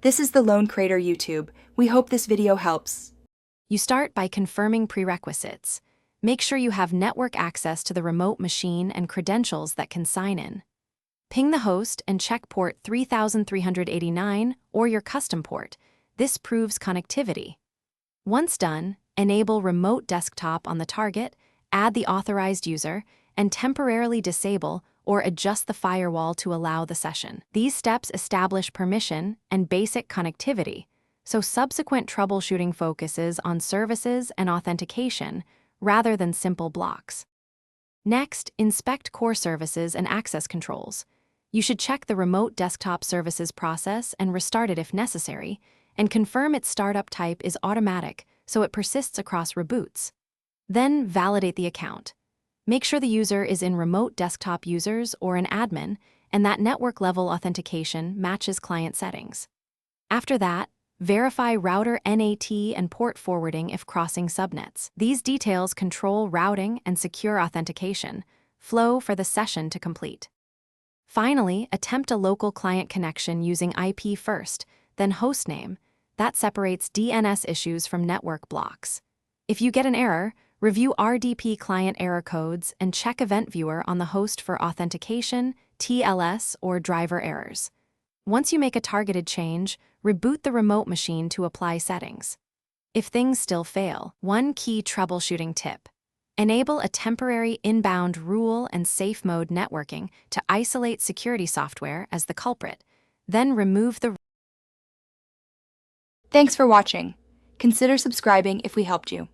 This is the Lone Crater YouTube. We hope this video helps. You start by confirming prerequisites. Make sure you have network access to the remote machine and credentials that can sign in. Ping the host and check port 3389 or your custom port. This proves connectivity. Once done, enable remote desktop on the target, add the authorized user, and temporarily disable or adjust the firewall to allow the session. These steps establish permission and basic connectivity, so subsequent troubleshooting focuses on services and authentication rather than simple blocks. Next, inspect core services and access controls. You should check the remote desktop services process and restart it if necessary, and confirm its startup type is automatic so it persists across reboots. Then validate the account. Make sure the user is in remote desktop users or an admin, and that network-level authentication matches client settings. After that, verify router NAT and port forwarding if crossing subnets. These details control routing and secure authentication, flow for the session to complete. Finally, attempt a local client connection using IP first, then hostname. That separates DNS issues from network blocks. If you get an error, review RDP client error codes and check Event Viewer on the host for authentication, TLS, or driver errors. Once you make a targeted change, reboot the remote machine to apply settings. If things still fail, one key troubleshooting tip: enable a temporary inbound rule and safe mode networking to isolate security software as the culprit, then remove the. Thanks for watching. Consider subscribing if we helped you.